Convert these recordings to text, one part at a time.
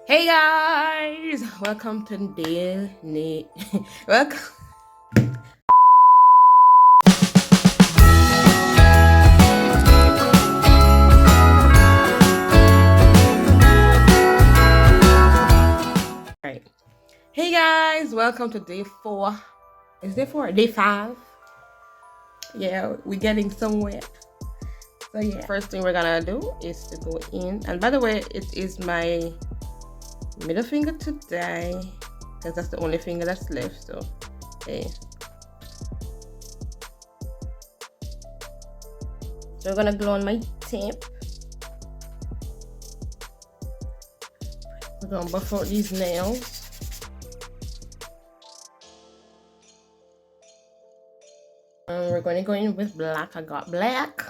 Hey guys, welcome to welcome. Right. Hey guys, welcome to day 4. Is day 4? Day 5. Yeah, we're getting somewhere. So yeah, first thing we're gonna do is to go in. And by the way, it is my middle finger today because that's the only finger that's left. So hey. So we're gonna glue on my tape. We're gonna buff out these nails. And we're gonna go in with black. I got black.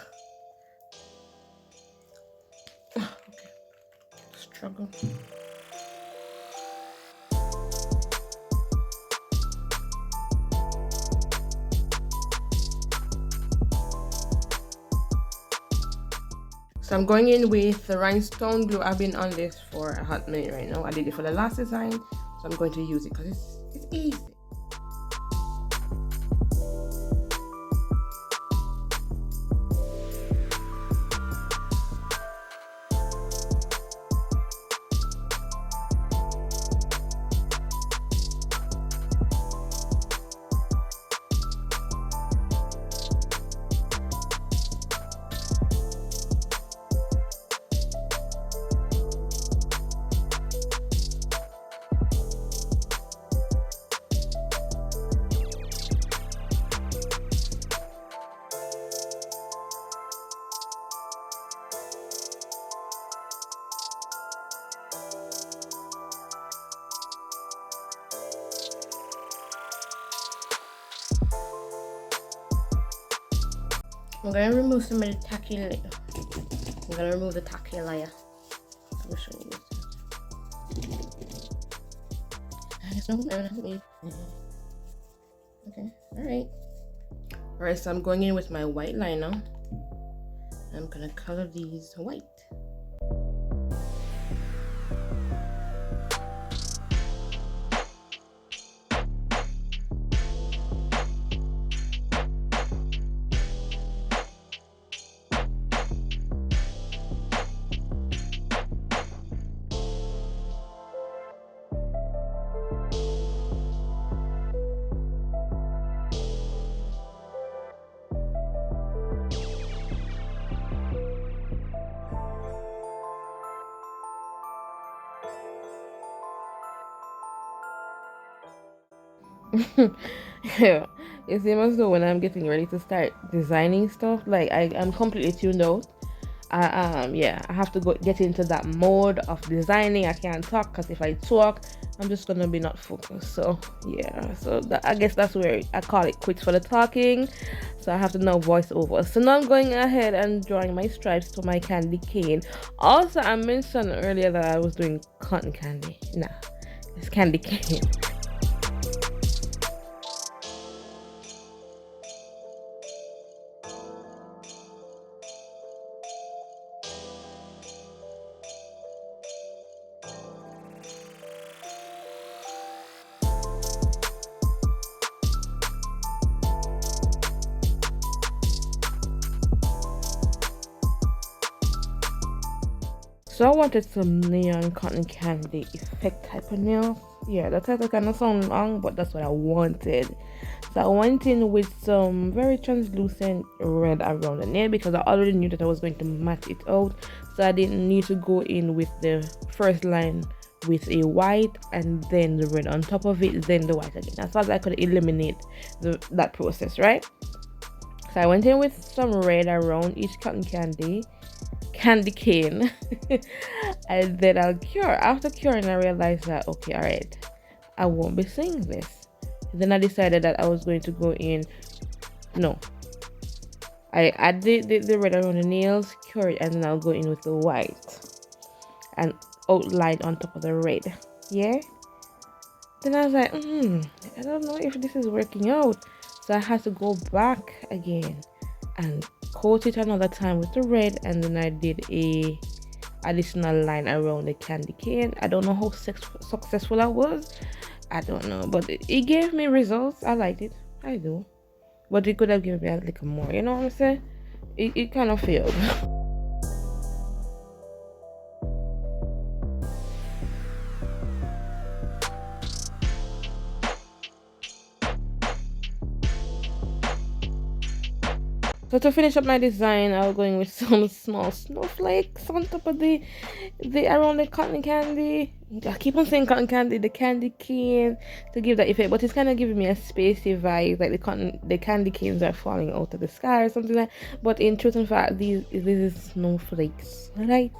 Okay. Struggle. So I'm going in with the rhinestone glue. I've been on this for a hot minute right now. I did it for the last design, so I'm going to use it because it's easy. I'm gonna remove some of the tacky layer. I'm gonna remove the tacky layer. I'll show you this. Okay, alright. Alright, so I'm going in with my white liner. I'm gonna color these white. Yeah, it seems as though when I'm getting ready to start designing stuff, like I'm completely tuned out. Yeah, I have to get into that mode of designing. I can't talk because if I talk, I'm just gonna be not focused. So yeah, so I guess that's where I call it quits for the talking. So I have to now voice over. So now I'm going ahead and drawing my stripes to my candy cane. Also, I mentioned earlier that I was doing cotton candy. Nah, it's candy cane. So I wanted some neon cotton candy effect type of nails. Yeah, that title kind of sound long, but that's what I wanted. So I went in with some very translucent red around the nail because I already knew that I was going to match it out. So I didn't need to go in with the first line with a white and then the red on top of it, then the white again. As far as I could eliminate that process, right? So I went in with some red around each cotton candy cane and then I'll cure. After curing, I realized that okay, all right, I won't be seeing this. Then I decided that I was going to go in. No, I add the red around the nails, cure it, and then I'll go in with the white and outline on top of the red. Yeah. Then I was like, I don't know if this is working out. So I had to go back again and coat it another time with the red, and then I did a additional line around the candy cane. I don't know how successful I was. I don't know, but it gave me results. I liked it. I do. But it could have given me a little more. You know what I'm saying? It kind of failed. So to finish up my design, I was going with some small snowflakes on top of the around the cotton candy. I keep on saying cotton candy, the candy cane, to give that effect, but it's kind of giving me a spacey vibe, like the candy canes are falling out of the sky or something like. But in truth and fact, these is snowflakes, right?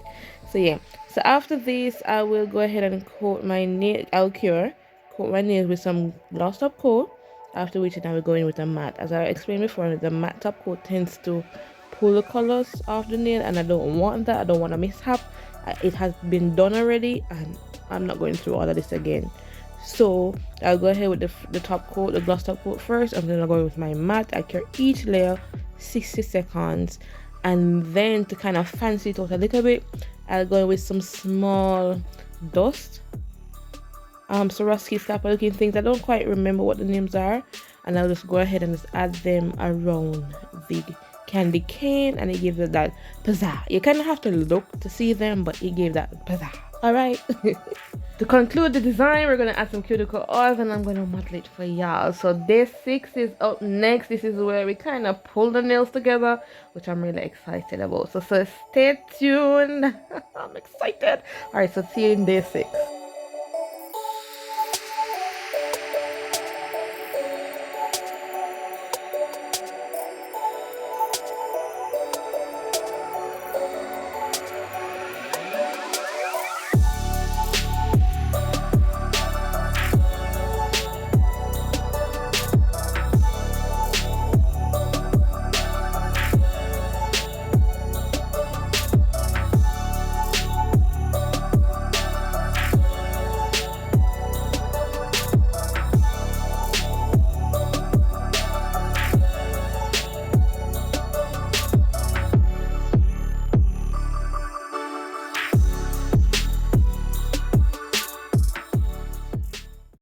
So yeah. So after this, I will go ahead and coat my nail. Coat my nails with some gloss top coat. After which, I will go in with a matte. As I explained before, the matte top coat tends to pull the colors off the nail, and I don't want that. I don't want a mishap. It has been done already, and I'm not going through all of this again. So I'll go ahead with the top coat, the gloss top coat first, and then I'll go with my matte. I cure each layer 60 seconds, and then to kind of fancy it out a little bit, I'll go in with some small dust, Swarovski scalper looking things. I don't quite remember what the names are, and I'll just go ahead and just add them around the candy cane, and it gives it that pizzazz. You kind of have to look to see them, but it gave that pizzazz. All right. To conclude the design, we're gonna add some cuticle oils, and I'm gonna model it for y'all. So day 6 is up next. This is where we kind of pull the nails together, which I'm really excited about. So stay tuned. I'm excited. All right, so see you in day 6.